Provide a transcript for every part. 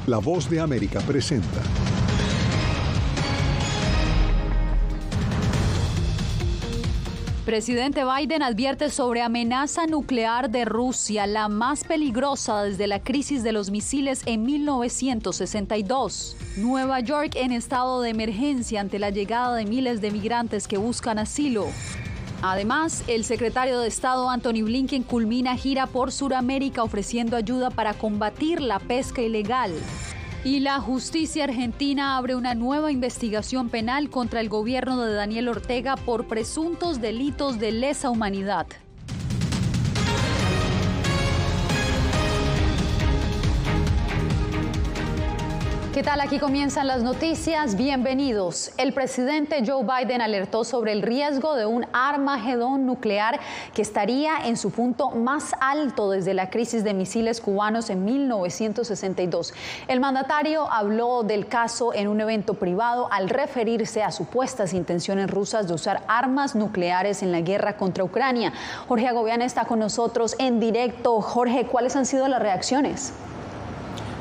La Voz de América presenta. Presidente Biden advierte sobre amenaza nuclear de Rusia, la más peligrosa desde la crisis de los misiles en 1962. Nueva York en estado de emergencia ante la llegada de miles de migrantes que buscan asilo. Además, el secretario de Estado Antony Blinken culmina gira por Sudamérica ofreciendo ayuda para combatir la pesca ilegal. Y la justicia argentina abre una nueva investigación penal contra el gobierno de Daniel Ortega por presuntos delitos de lesa humanidad. ¿Qué tal? Aquí comienzan las noticias. Bienvenidos. El presidente Joe Biden alertó sobre el riesgo de un Armagedón nuclear que estaría en su punto más alto desde la crisis de misiles cubanos en 1962. El mandatario habló del caso en un evento privado al referirse a supuestas intenciones rusas de usar armas nucleares en la guerra contra Ucrania. Jorge Agobián está con nosotros en directo. Jorge, ¿cuáles han sido las reacciones?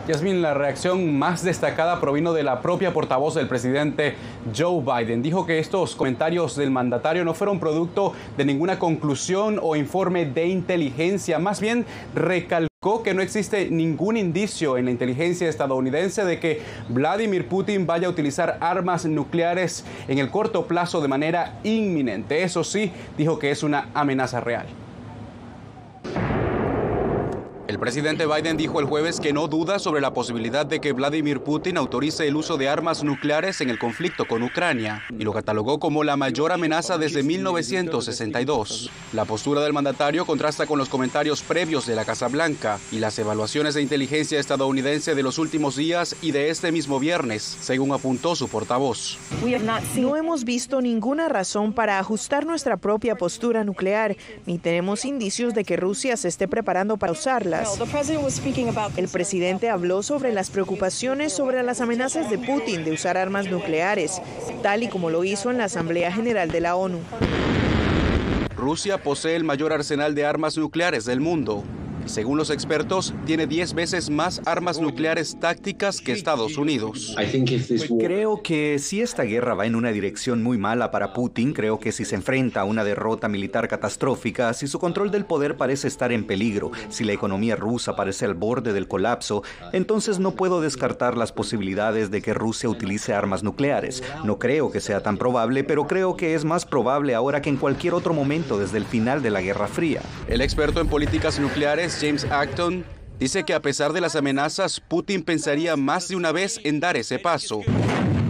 Yasmín, la reacción más destacada provino de la propia portavoz del presidente Joe Biden. Dijo que estos comentarios del mandatario no fueron producto de ninguna conclusión o informe de inteligencia. Más bien recalcó que no existe ningún indicio en la inteligencia estadounidense de que Vladimir Putin vaya a utilizar armas nucleares en el corto plazo de manera inminente. Eso sí, dijo que es una amenaza real. El presidente Biden dijo el jueves que no duda sobre la posibilidad de que Vladimir Putin autorice el uso de armas nucleares en el conflicto con Ucrania y lo catalogó como la mayor amenaza desde 1962. La postura del mandatario contrasta con los comentarios previos de la Casa Blanca y las evaluaciones de inteligencia estadounidense de los últimos días y de este mismo viernes, según apuntó su portavoz. No hemos visto ninguna razón para ajustar nuestra propia postura nuclear, ni tenemos indicios de que Rusia se esté preparando para usarla. El presidente habló sobre las preocupaciones sobre las amenazas de Putin de usar armas nucleares, tal y como lo hizo en la Asamblea General de la ONU. Rusia posee el mayor arsenal de armas nucleares del mundo. Según los expertos, tiene 10 veces más armas nucleares tácticas que Estados Unidos. Creo que si esta guerra va en una dirección muy mala para Putin, creo que si se enfrenta a una derrota militar catastrófica, si su control del poder parece estar en peligro, si la economía rusa parece al borde del colapso, entonces no puedo descartar las posibilidades de que Rusia utilice armas nucleares. No creo que sea tan probable, pero creo que es más probable ahora que en cualquier otro momento desde el final de la Guerra Fría. El experto en políticas nucleares, James Acton, dice que a pesar de las amenazas, Putin pensaría más de una vez en dar ese paso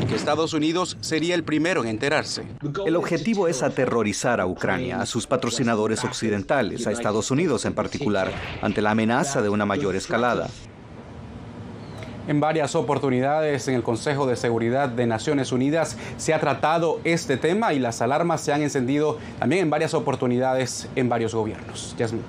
y que Estados Unidos sería el primero en enterarse. El objetivo es aterrorizar a Ucrania, a sus patrocinadores occidentales, a Estados Unidos en particular, ante la amenaza de una mayor escalada. En varias oportunidades en el Consejo de Seguridad de Naciones Unidas se ha tratado este tema y las alarmas se han encendido también en varias oportunidades en varios gobiernos. Yasmín.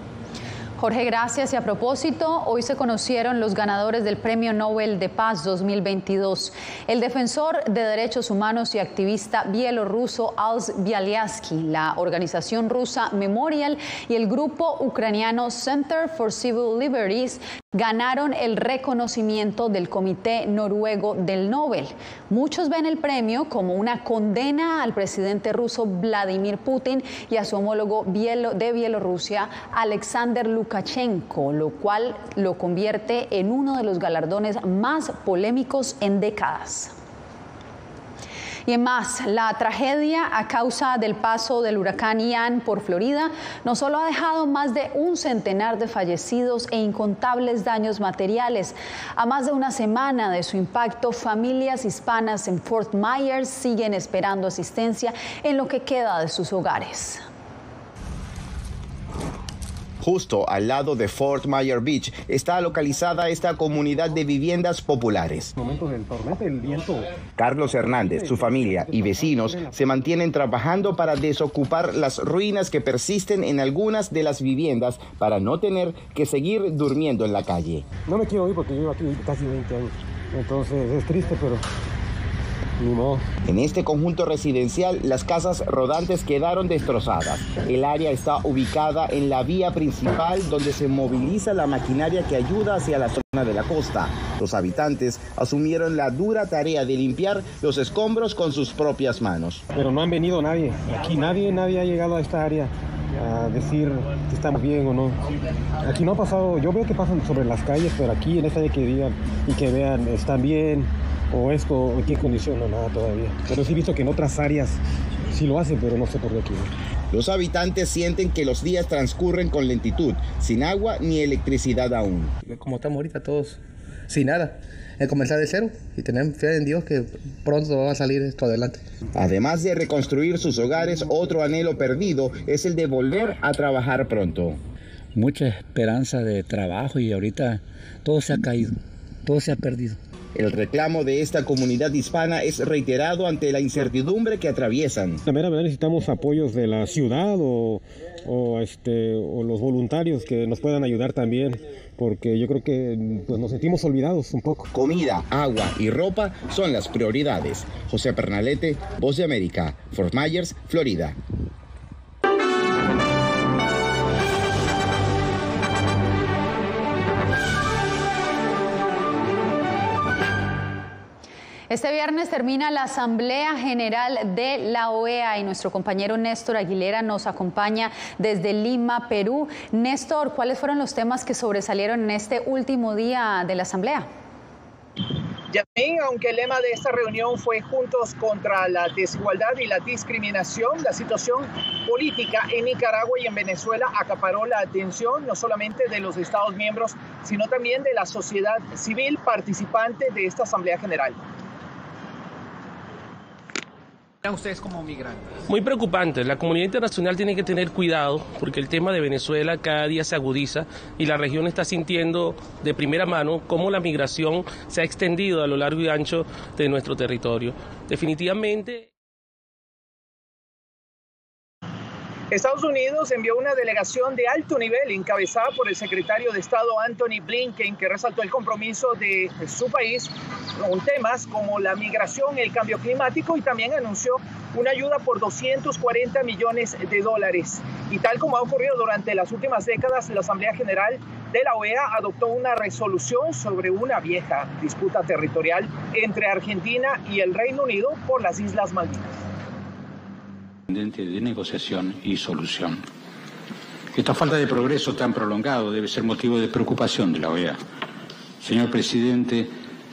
Jorge, gracias. Y a propósito, hoy se conocieron los ganadores del Premio Nobel de Paz 2022. El defensor de derechos humanos y activista bielorruso Ales Bialiatski, la organización rusa Memorial y el grupo ucraniano Center for Civil Liberties ganaron el reconocimiento del Comité Noruego del Nobel. Muchos ven el premio como una condena al presidente ruso Vladimir Putin y a su homólogo de Bielorrusia, Alexander Lukashenko, lo cual lo convierte en uno de los galardones más polémicos en décadas. Y en más, la tragedia a causa del paso del huracán Ian por Florida no solo ha dejado más de un centenar de fallecidos e incontables daños materiales. A más de una semana de su impacto, familias hispanas en Fort Myers siguen esperando asistencia en lo que queda de sus hogares. Justo al lado de Fort Myers Beach está localizada esta comunidad de viviendas populares. Carlos Hernández, su familia y vecinos se mantienen trabajando para desocupar las ruinas que persisten en algunas de las viviendas para no tener que seguir durmiendo en la calle. No me quiero ir porque llevo aquí casi 20 años, entonces es triste, pero ni modo. En este conjunto residencial, las casas rodantes quedaron destrozadas. El área está ubicada en la vía principal donde se moviliza la maquinaria que ayuda hacia la zona de la costa. Los habitantes asumieron la dura tarea de limpiar los escombros con sus propias manos. Pero no han venido nadie. Aquí nadie ha llegado a esta área a decir si estamos bien o no. Aquí no ha pasado, yo veo que pasan sobre las calles, pero aquí en esta área que digan y que vean, están bien, o esto, o en qué condición, no, nada todavía. Pero sí he visto que en otras áreas sí lo hacen, pero no sé por qué aquí. Los habitantes sienten que los días transcurren con lentitud, sin agua ni electricidad aún. Como estamos ahorita todos sin nada, es comenzar de cero y tener fe en Dios que pronto va a salir esto adelante. Además de reconstruir sus hogares, otro anhelo perdido es el de volver a trabajar pronto. Mucha esperanza de trabajo y ahorita todo se ha caído, todo se ha perdido. El reclamo de esta comunidad hispana es reiterado ante la incertidumbre que atraviesan. La verdad necesitamos apoyos de la ciudad o los voluntarios que nos puedan ayudar también, porque yo creo que pues, nos sentimos olvidados un poco. Comida, agua y ropa son las prioridades. José Pernalete, Voz de América, Fort Myers, Florida. Este viernes termina la Asamblea General de la OEA y nuestro compañero Néstor Aguilera nos acompaña desde Lima, Perú. Néstor, ¿cuáles fueron los temas que sobresalieron en este último día de la Asamblea? Yasmín, aunque el lema de esta reunión fue Juntos contra la desigualdad y la discriminación, la situación política en Nicaragua y en Venezuela acaparó la atención no solamente de los Estados miembros, sino también de la sociedad civil participante de esta Asamblea General. Ustedes como migrantes. Muy preocupante. La comunidad internacional tiene que tener cuidado porque el tema de Venezuela cada día se agudiza y la región está sintiendo de primera mano cómo la migración se ha extendido a lo largo y ancho de nuestro territorio. Definitivamente. Estados Unidos envió una delegación de alto nivel encabezada por el secretario de Estado Antony Blinken, que resaltó el compromiso de su país con temas como la migración, el cambio climático y también anunció una ayuda por $240 millones. Y tal como ha ocurrido durante las últimas décadas, la Asamblea General de la OEA adoptó una resolución sobre una vieja disputa territorial entre Argentina y el Reino Unido por las Islas Malvinas. De negociación y solución. Esta falta de progreso tan prolongado debe ser motivo de preocupación de la OEA. Señor presidente,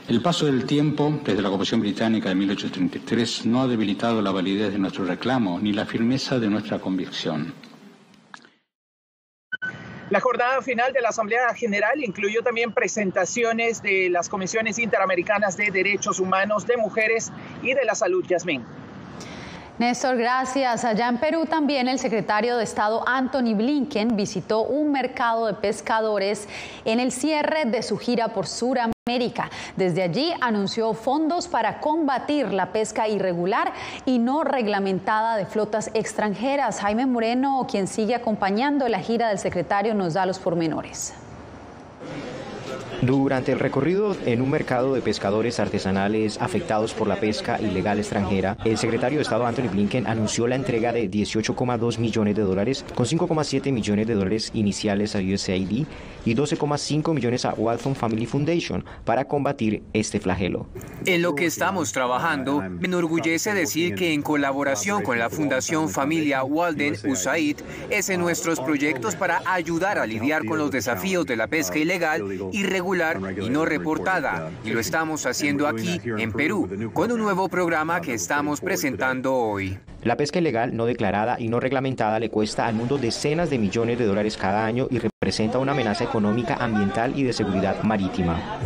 el paso del tiempo desde la ocupación británica de 1833 no ha debilitado la validez de nuestro reclamo ni la firmeza de nuestra convicción. La jornada final de la Asamblea General incluyó también presentaciones de las comisiones interamericanas de derechos humanos, de mujeres y de la salud. Yasmín. Néstor, gracias. Allá en Perú también el secretario de Estado Antony Blinken visitó un mercado de pescadores en el cierre de su gira por Sudamérica. Desde allí anunció fondos para combatir la pesca irregular y no reglamentada de flotas extranjeras. Jaime Moreno, quien sigue acompañando la gira del secretario, nos da los pormenores. Durante el recorrido en un mercado de pescadores artesanales afectados por la pesca ilegal extranjera, el secretario de Estado Antony Blinken anunció la entrega de $18,2 millones, con $5,7 millones iniciales a USAID y $12,5 millones a Waltham Family Foundation para combatir este flagelo. En lo que estamos trabajando, me enorgullece decir que en colaboración con la Fundación Familia Walden USAID, es en nuestros proyectos para ayudar a lidiar con los desafíos de la pesca ilegal, irregular y no reportada. Y lo estamos haciendo aquí, en Perú, con un nuevo programa que estamos presentando hoy. La pesca ilegal, no declarada y no reglamentada le cuesta al mundo decenas de millones de dólares cada año y representa una amenaza económica, ambiental y de seguridad marítima.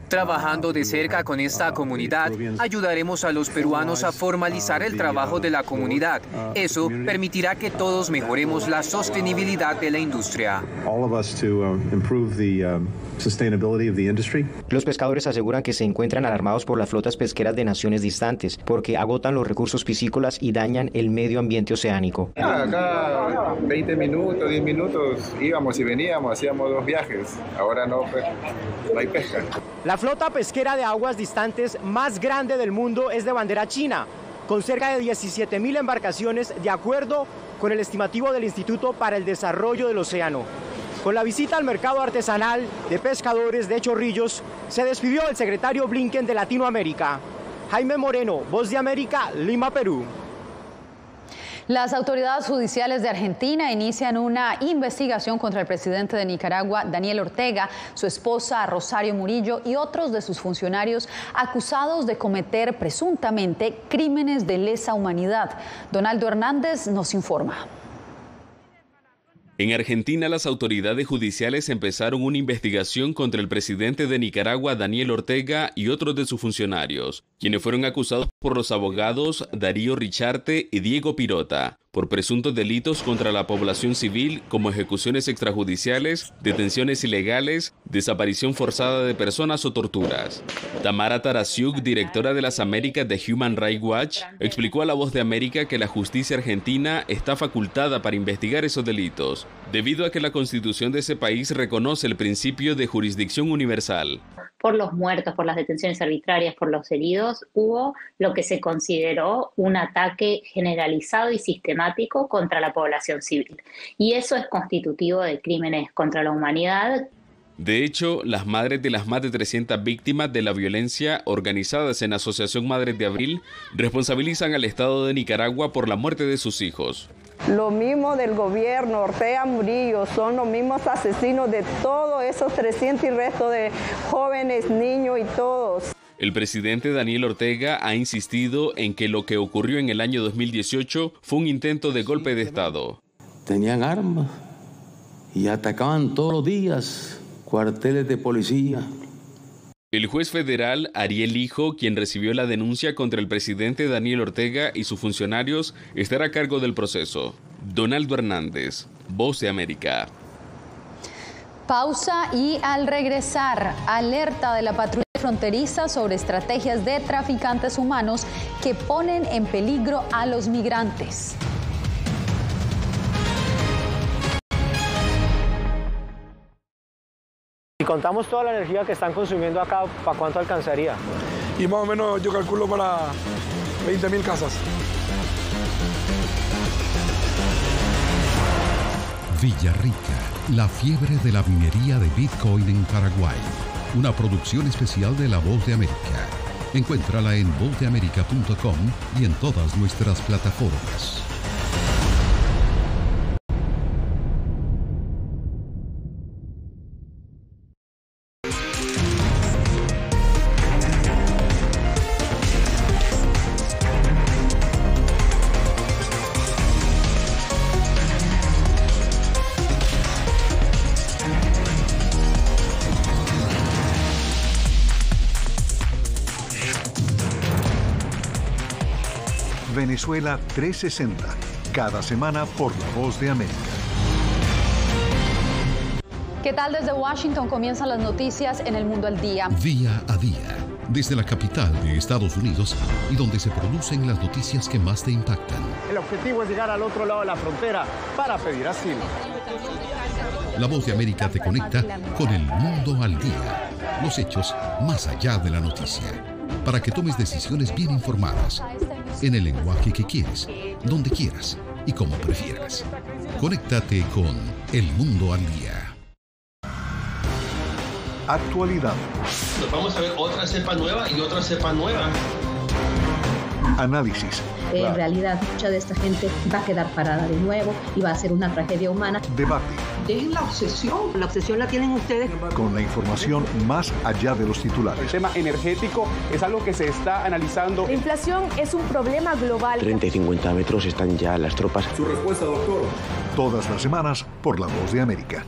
Trabajando de cerca con esta comunidad, ayudaremos a los peruanos a formalizar el trabajo de la comunidad. Eso permitirá que todos mejoremos la sostenibilidad de la industria. Los pescadores aseguran que se encuentran alarmados por las flotas pesqueras de naciones distantes, porque agotan los recursos piscícolas y dañan el medio ambiente oceánico. Acá 20 minutos, 10 minutos íbamos y veníamos, hacíamos 2 viajes. Ahora no hay pesca. La La flota pesquera de aguas distantes más grande del mundo es de bandera china, con cerca de 17.000 embarcaciones, de acuerdo con el estimativo del Instituto para el Desarrollo del Océano. Con la visita al mercado artesanal de pescadores de Chorrillos, se despidió el secretario Blinken de Latinoamérica. Jaime Moreno, Voz de América, Lima, Perú. Las autoridades judiciales de Argentina inician una investigación contra el presidente de Nicaragua, Daniel Ortega, su esposa Rosario Murillo y otros de sus funcionarios acusados de cometer presuntamente crímenes de lesa humanidad. Donaldo Hernández nos informa. En Argentina, las autoridades judiciales empezaron una investigación contra el presidente de Nicaragua, Daniel Ortega, y otros de sus funcionarios, quienes fueron acusados por los abogados Darío Richarte y Diego Pirota, por presuntos delitos contra la población civil como ejecuciones extrajudiciales, detenciones ilegales, desaparición forzada de personas o torturas. Tamara Tarasiuk, directora de las Américas de Human Rights Watch, explicó a La Voz de América que la justicia argentina está facultada para investigar esos delitos, debido a que la Constitución de ese país reconoce el principio de jurisdicción universal. Por los muertos, por las detenciones arbitrarias, por los heridos, hubo lo que se consideró un ataque generalizado y sistemático contra la población civil. Y eso es constitutivo de crímenes contra la humanidad. De hecho, las madres de las más de 300 víctimas de la violencia organizadas en Asociación Madres de Abril responsabilizan al Estado de Nicaragua por la muerte de sus hijos. Lo mismo del gobierno, Ortega Murillo, son los mismos asesinos de todos esos 300 y resto de jóvenes, niños y todos. El presidente Daniel Ortega ha insistido en que lo que ocurrió en el año 2018 fue un intento de golpe de Estado. Tenían armas y atacaban todos los días cuarteles de policía. El juez federal Ariel Hijo, quien recibió la denuncia contra el presidente Daniel Ortega y sus funcionarios, estará a cargo del proceso. Donaldo Hernández, Voz de América. Pausa y al regresar, alerta de la patrulla fronteriza sobre estrategias de traficantes humanos que ponen en peligro a los migrantes. Si contamos toda la energía que están consumiendo acá, ¿para cuánto alcanzaría? Y más o menos yo calculo para 20.000 casas. Villarrica, la fiebre de la minería de Bitcoin en Paraguay. Una producción especial de La Voz de América. Encuéntrala en vozdeamerica.com y en todas nuestras plataformas. Venezuela 360, cada semana por La Voz de América. ¿Qué tal? Desde Washington comienzan las noticias en El Mundo al Día. Día a día, desde la capital de Estados Unidos y donde se producen las noticias que más te impactan. El objetivo es llegar al otro lado de la frontera para pedir asilo. La Voz de América te conecta con El Mundo al Día, los hechos más allá de la noticia, para que tomes decisiones bien informadas, en el lenguaje que quieres, donde quieras y como prefieras. Conéctate con El Mundo al Día. Actualidad. Nos vamos a ver otra cepa nueva y otra cepa nueva. Análisis. En realidad, mucha de esta gente va a quedar parada de nuevo y va a ser una tragedia humana. Debate. Dejen la obsesión. La obsesión la tienen ustedes. Con la información más allá de los titulares. El tema energético es algo que se está analizando. La inflación es un problema global. 30 y 50 metros están ya las tropas. Su respuesta, doctor. Todas las semanas por La Voz de América.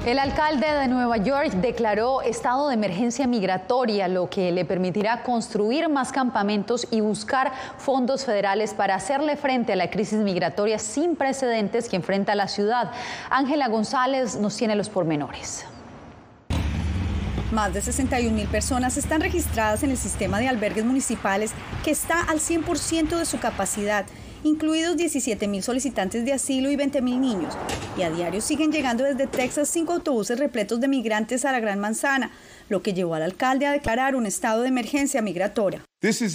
El alcalde de Nueva York declaró estado de emergencia migratoria, lo que le permitirá construir más campamentos y buscar fondos federales para hacerle frente a la crisis migratoria sin precedentes que enfrenta la ciudad. Ángela González nos tiene los pormenores. Más de 61.000 personas están registradas en el sistema de albergues municipales que está al 100% de su capacidad incluidos 17.000 solicitantes de asilo y 20.000 niños. Y a diario siguen llegando desde Texas 5 autobuses repletos de migrantes a la Gran Manzana, lo que llevó al alcalde a declarar un estado de emergencia migratoria. Esta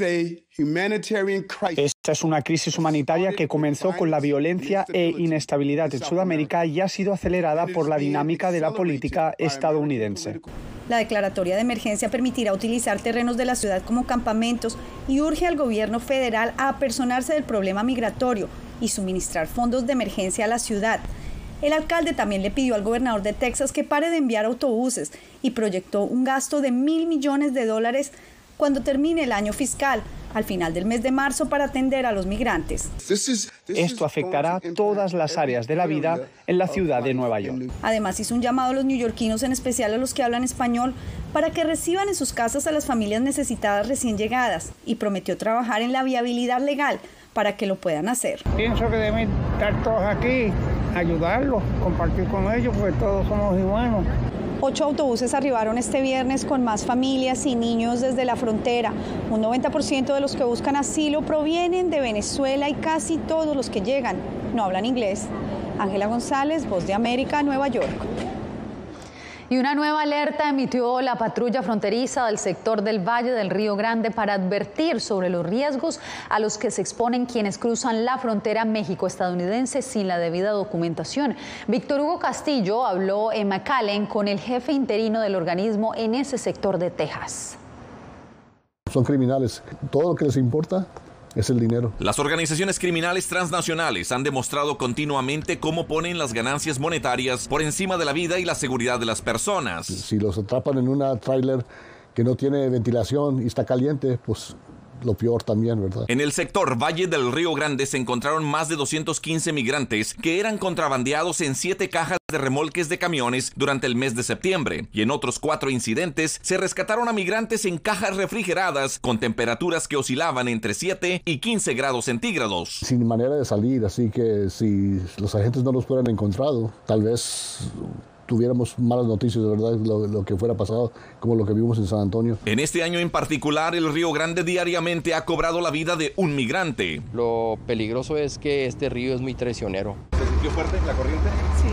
es una crisis humanitaria que comenzó con la violencia e inestabilidad en Sudamérica y ha sido acelerada por la dinámica de la política estadounidense. La declaratoria de emergencia permitirá utilizar terrenos de la ciudad como campamentos y urge al gobierno federal a apersonarse del problema migratorio y suministrar fondos de emergencia a la ciudad. El alcalde también le pidió al gobernador de Texas que pare de enviar autobuses y proyectó un gasto de $1.000 millones cuando termine el año fiscal, al final del mes de marzo, para atender a los migrantes. Esto afectará todas las áreas de la vida en la ciudad de Nueva York. Además, hizo un llamado a los neoyorquinos, en especial a los que hablan español, para que reciban en sus casas a las familias necesitadas recién llegadas y prometió trabajar en la viabilidad legal para que lo puedan hacer. Pienso que deben estar todos aquí, ayudarlos, compartir con ellos, porque todos somos humanos. 8 autobuses arribaron este viernes con más familias y niños desde la frontera. Un 90% de los que buscan asilo provienen de Venezuela y casi todos los que llegan no hablan inglés. Ángela González, Voz de América, Nueva York. Y una nueva alerta emitió la patrulla fronteriza del sector del Valle del Río Grande para advertir sobre los riesgos a los que se exponen quienes cruzan la frontera México-estadounidense sin la debida documentación. Víctor Hugo Castillo habló en McAllen con el jefe interino del organismo en ese sector de Texas. Son criminales. Todo lo que les importa es el dinero. Las organizaciones criminales transnacionales han demostrado continuamente cómo ponen las ganancias monetarias por encima de la vida y la seguridad de las personas. Si los atrapan en una tráiler que no tiene ventilación y está caliente, pues lo peor también, ¿verdad? En el sector Valle del Río Grande se encontraron más de 215 migrantes que eran contrabandeados en 7 cajas de remolques de camiones durante el mes de septiembre. Y en otros 4 incidentes se rescataron a migrantes en cajas refrigeradas con temperaturas que oscilaban entre 7 y 15 grados centígrados. Sin manera de salir, así que si los agentes no los hubieran encontrado, tal vez tuviéramos malas noticias, de verdad, lo que fuera pasado, como lo que vimos en San Antonio. En este año en particular, el Río Grande diariamente ha cobrado la vida de un migrante. Lo peligroso es que este río es muy traicionero. ¿Se sintió fuerte la corriente? Sí.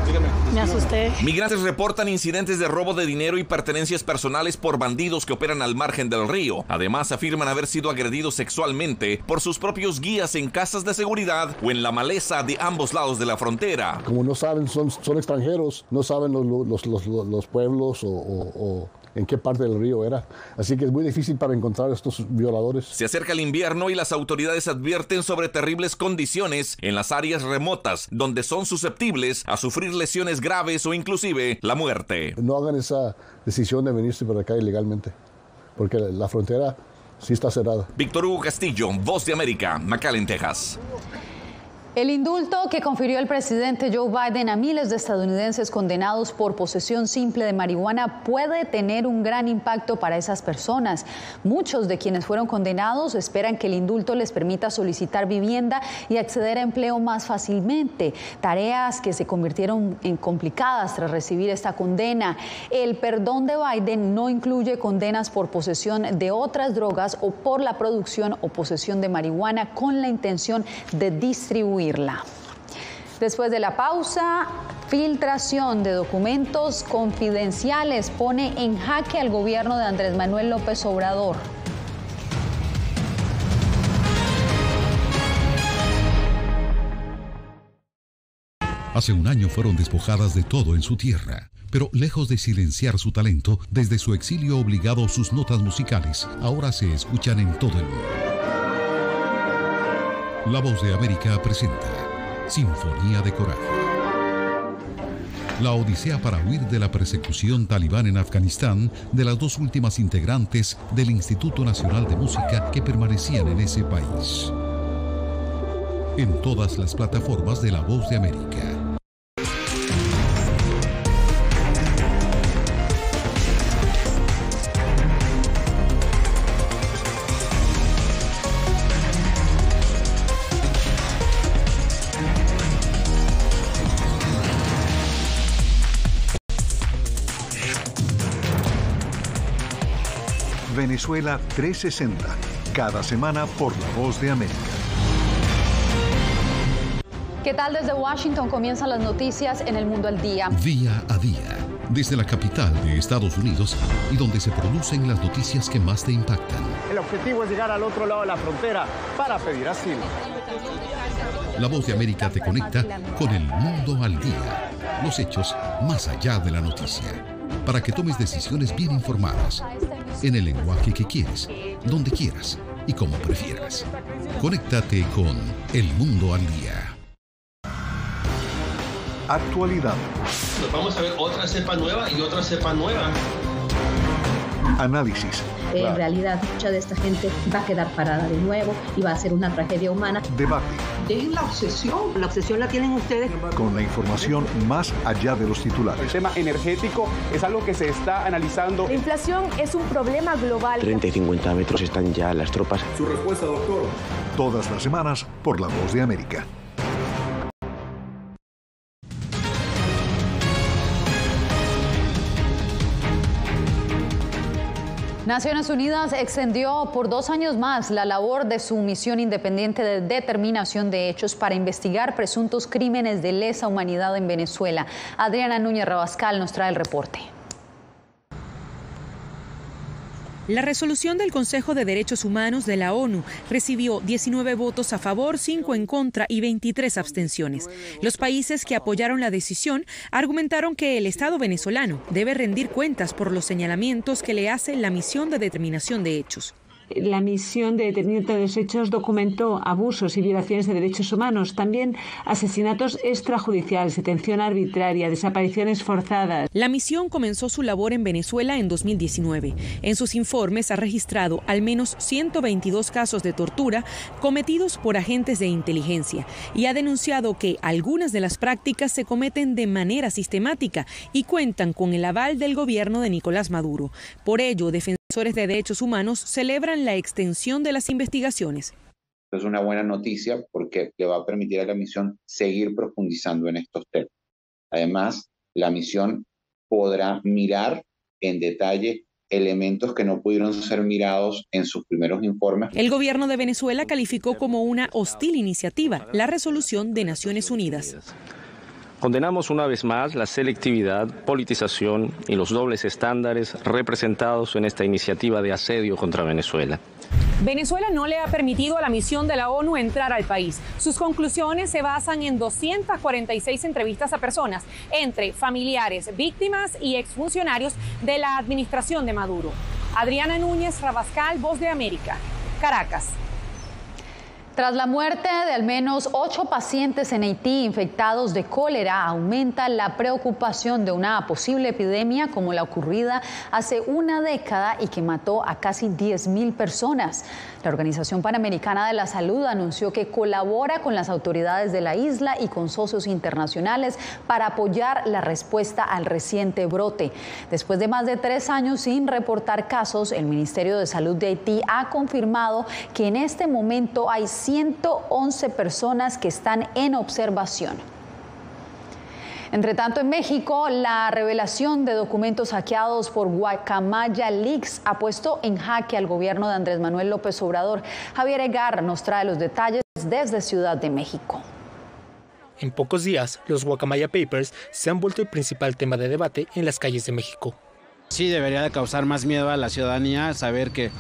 Dígame. Me asusté. Migrantes reportan incidentes de robo de dinero y pertenencias personales por bandidos que operan al margen del río. Además, afirman haber sido agredidos sexualmente por sus propios guías en casas de seguridad o en la maleza de ambos lados de la frontera. Como no saben, son extranjeros, no saben los pueblos o en qué parte del río era. Así que es muy difícil para encontrar a estos violadores. Se acerca el invierno y las autoridades advierten sobre terribles condiciones en las áreas remotas, donde son susceptibles a sufrir lesiones graves o inclusive la muerte. No hagan esa decisión de venirse para acá ilegalmente, porque la frontera sí está cerrada. Víctor Hugo Castillo, Voz de América, McAllen, Texas. El indulto que confirió el presidente Joe Biden a miles de estadounidenses condenados por posesión simple de marihuana puede tener un gran impacto para esas personas. Muchos de quienes fueron condenados esperan que el indulto les permita solicitar vivienda y acceder a empleo más fácilmente, tareas que se convirtieron en complicadas tras recibir esta condena. El perdón de Biden no incluye condenas por posesión de otras drogas o por la producción o posesión de marihuana con la intención de distribuirla. Después de la pausa, filtración de documentos confidenciales pone en jaque al gobierno de Andrés Manuel López Obrador. Hace un año fueron despojadas de todo en su tierra, pero lejos de silenciar su talento, desde su exilio obligado sus notas musicales ahora se escuchan en todo el mundo. La Voz de América presenta Sinfonía de Coraje. La odisea para huir de la persecución talibán en Afganistán de las 2 últimas integrantes del Instituto Nacional de Música que permanecían en ese país. En todas las plataformas de La Voz de América. Venezuela 360, cada semana por La Voz de América. ¿Qué tal? Desde Washington comienzan las noticias en El Mundo al Día. Día a día, desde la capital de Estados Unidos y donde se producen las noticias que más te impactan. El objetivo es llegar al otro lado de la frontera para pedir asilo. La Voz de América te conecta con El Mundo al Día. Los hechos más allá de la noticia. Para que tomes decisiones bien informadas, en el lenguaje que quieres, donde quieras y como prefieras. Conéctate con El Mundo al Día. Actualidad. Nos vamos a ver otra cepa nueva y otra cepa nueva. Análisis. En realidad, mucha de esta gente va a quedar parada de nuevo y va a ser una tragedia humana. Debate. Dejen la obsesión. La obsesión la tienen ustedes. Con la información más allá de los titulares. El tema energético es algo que se está analizando. La inflación es un problema global. 30 y 50 metros están ya las tropas. Su respuesta, doctor. Todas las semanas por La Voz de América. Naciones Unidas extendió por 2 años más la labor de su misión independiente de determinación de hechos para investigar presuntos crímenes de lesa humanidad en Venezuela. Adriana Núñez Rabascal nos trae el reporte. La resolución del Consejo de Derechos Humanos de la ONU recibió 19 votos a favor, 5 en contra y 23 abstenciones. Los países que apoyaron la decisión argumentaron que el Estado venezolano debe rendir cuentas por los señalamientos que le hace la misión de determinación de hechos. La misión de determinación de los hechos documentó abusos y violaciones de derechos humanos, también asesinatos extrajudiciales, detención arbitraria, desapariciones forzadas. La misión comenzó su labor en Venezuela en 2019. En sus informes ha registrado al menos 122 casos de tortura cometidos por agentes de inteligencia y ha denunciado que algunas de las prácticas se cometen de manera sistemática y cuentan con el aval del gobierno de Nicolás Maduro. Por ello, defensores de derechos humanos celebran la extensión de las investigaciones. Es una buena noticia porque le va a permitir a la misión seguir profundizando en estos temas. Además, la misión podrá mirar en detalle elementos que no pudieron ser mirados en sus primeros informes. El gobierno de Venezuela calificó como una hostil iniciativa la resolución de Naciones Unidas. Condenamos una vez más la selectividad, politización y los dobles estándares representados en esta iniciativa de asedio contra Venezuela. Venezuela no le ha permitido a la misión de la ONU entrar al país. Sus conclusiones se basan en 246 entrevistas a personas, entre familiares, víctimas y exfuncionarios de la administración de Maduro. Adriana Núñez Rabascal, Voz de América, Caracas. Tras la muerte de al menos 8 pacientes en Haití infectados de cólera, aumenta la preocupación de una posible epidemia como la ocurrida hace una década y que mató a casi 10.000 personas. La Organización Panamericana de la Salud anunció que colabora con las autoridades de la isla y con socios internacionales para apoyar la respuesta al reciente brote. Después de más de 3 años sin reportar casos, el Ministerio de Salud de Haití ha confirmado que en este momento hay 111 personas que están en observación. Entre tanto, en México, la revelación de documentos hackeados por Guacamaya Leaks ha puesto en jaque al gobierno de Andrés Manuel López Obrador. Javier Egar nos trae los detalles desde Ciudad de México. En pocos días, los Guacamaya Papers se han vuelto el principal tema de debate en las calles de México. Sí, debería de causar más miedo a la ciudadanía saber que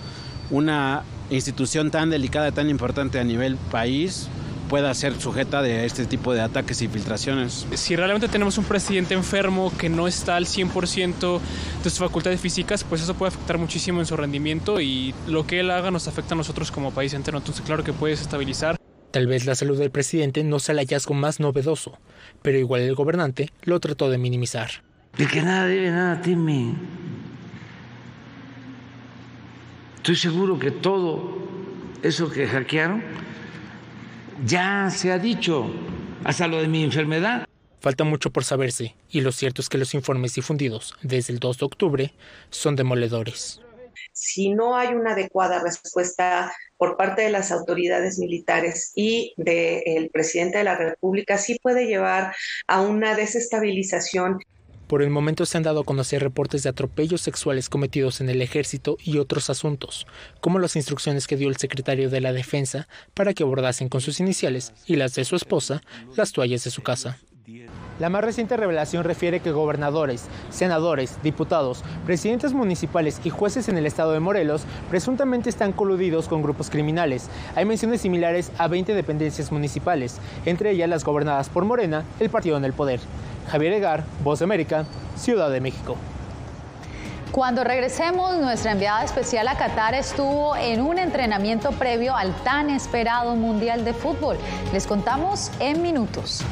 una institución tan delicada, tan importante a nivel país, pueda ser sujeta de este tipo de ataques y filtraciones. Si realmente tenemos un presidente enfermo que no está al 100% de sus facultades físicas, pues eso puede afectar muchísimo en su rendimiento y lo que él haga nos afecta a nosotros como país entero, entonces claro que puede desestabilizar. Tal vez la salud del presidente no sea el hallazgo más novedoso, pero igual el gobernante lo trató de minimizar. De que nada debe, nada teme. Estoy seguro que todo eso que hackearon ya se ha dicho, hasta lo de mi enfermedad. Falta mucho por saberse, y lo cierto es que los informes difundidos desde el 2 de octubre son demoledores. Si no hay una adecuada respuesta por parte de las autoridades militares y del presidente de la República, sí puede llevar a una desestabilización. Por el momento se han dado a conocer reportes de atropellos sexuales cometidos en el ejército y otros asuntos, como las instrucciones que dio el secretario de la Defensa para que abordasen con sus iniciales y las de su esposa las toallas de su casa. La más reciente revelación refiere que gobernadores, senadores, diputados, presidentes municipales y jueces en el estado de Morelos presuntamente están coludidos con grupos criminales. Hay menciones similares a 20 dependencias municipales, entre ellas las gobernadas por Morena, el partido en el poder. Javier Egar, Voz de América, Ciudad de México. Cuando regresemos, nuestra enviada especial a Qatar estuvo en un entrenamiento previo al tan esperado Mundial de Fútbol. Les contamos en minutos.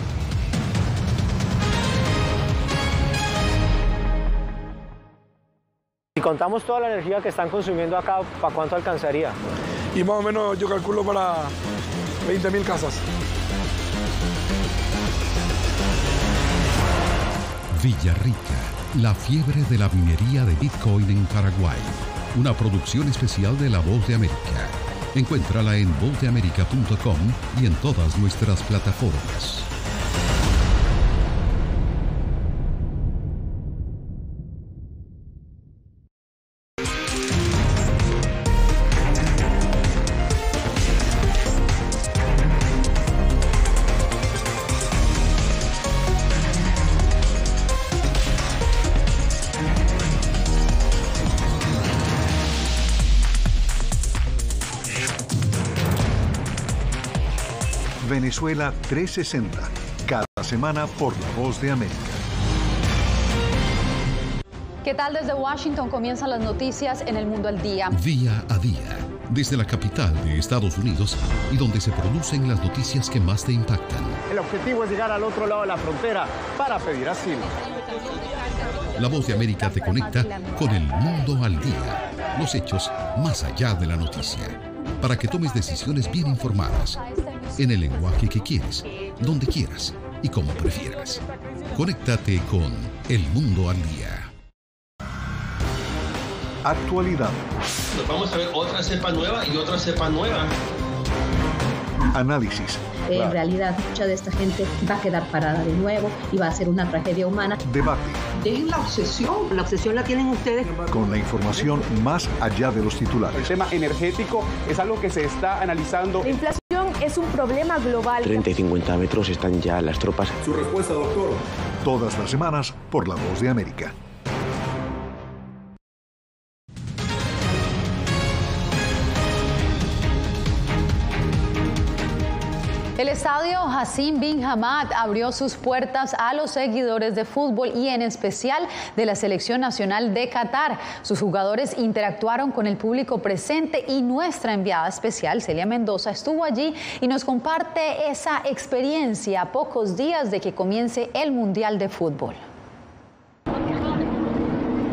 Si contamos toda la energía que están consumiendo acá, ¿para cuánto alcanzaría? Y más o menos yo calculo para 20.000 casas. Villarrica, la fiebre de la minería de Bitcoin en Paraguay. Una producción especial de La Voz de América. Encuéntrala en vozdeamerica.com y en todas nuestras plataformas. Venezuela 360, cada semana por La Voz de América. ¿Qué tal? Desde Washington comienzan las noticias en El Mundo al Día. Día a día, desde la capital de Estados Unidos y donde se producen las noticias que más te impactan. El objetivo es llegar al otro lado de la frontera para pedir asilo. La Voz de América te conecta con El Mundo al Día. Los hechos más allá de la noticia. Para que tomes decisiones bien informadas, en el lenguaje que quieres, donde quieras y como prefieras. Conéctate con El Mundo al Día. Actualidad. Nos vamos a ver otra cepa nueva y otra cepa nueva. Análisis. En realidad, mucha de esta gente va a quedar parada de nuevo y va a ser una tragedia humana. Debate. Dejen la obsesión la tienen ustedes. Con la información más allá de los titulares. El tema energético es algo que se está analizando. La inflación es un problema global. 30 y 50 metros están ya las tropas. Su respuesta, doctor. Todas las semanas por La Voz de América. El estadio Hassim bin Hamad abrió sus puertas a los seguidores de fútbol y en especial de la selección nacional de Qatar. Sus jugadores interactuaron con el público presente y nuestra enviada especial, Celia Mendoza, estuvo allí y nos comparte esa experiencia a pocos días de que comience el Mundial de Fútbol.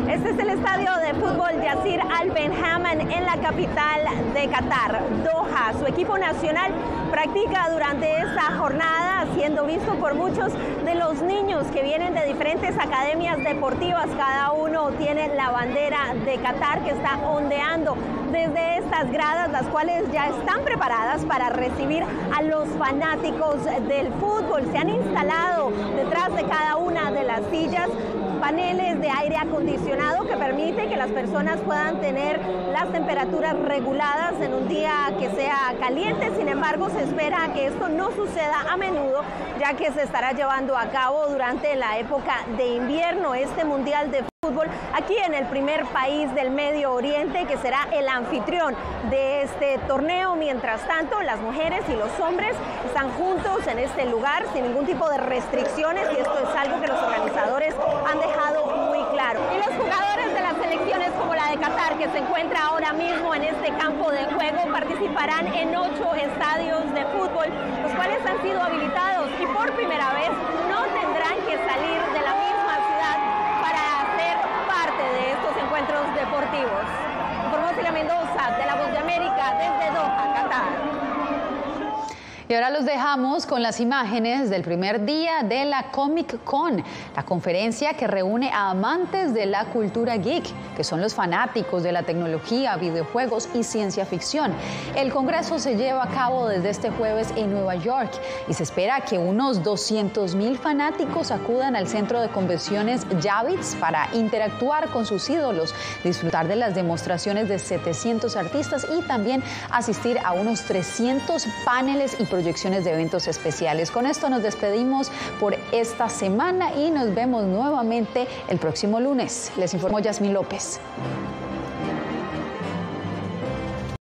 Este es el estadio de fútbol Yasir Al Ben Hamad en la capital de Qatar, Doha. Su equipo nacional practica durante esta jornada, siendo visto por muchos de los niños que vienen de diferentes academias deportivas. Cada uno tiene la bandera de Qatar que está ondeando desde estas gradas, las cuales ya están preparadas para recibir a los fanáticos del fútbol. Se han instalado detrás de cada una de las sillas paneles de aire acondicionado que permite que las personas puedan tener las temperaturas reguladas en un día que sea caliente. Sin embargo, se espera que esto no suceda a menudo, ya que se estará llevando a cabo durante la época de invierno este Mundial de Fútbol aquí en el primer país del Medio Oriente que será el anfitrión de este torneo. Mientras tanto, las mujeres y los hombres están juntos en este lugar sin ningún tipo de restricciones y esto es algo que los organizadores han dejado muy claro. Y los jugadores de las selecciones como la de Qatar, que se encuentra ahora mismo en este campo de juego, participarán en 8 estadios de fútbol, los cuales han sido habilitados y por primera vez no tendrán que salir de la misma ciudad para ser parte de estos encuentros deportivos. Informó Celia Mendoza de La Voz de América desde Doha, Qatar. Y ahora los dejamos con las imágenes del primer día de la Comic Con, la conferencia que reúne a amantes de la cultura geek, que son los fanáticos de la tecnología, videojuegos y ciencia ficción. El congreso se lleva a cabo desde este jueves en Nueva York y se espera que unos 200,000 fanáticos acudan al centro de convenciones Javits para interactuar con sus ídolos, disfrutar de las demostraciones de 700 artistas y también asistir a unos 300 paneles y proyecciones de eventos especiales. Con esto nos despedimos por esta semana y nos vemos nuevamente el próximo lunes. Les informó Yasmín López.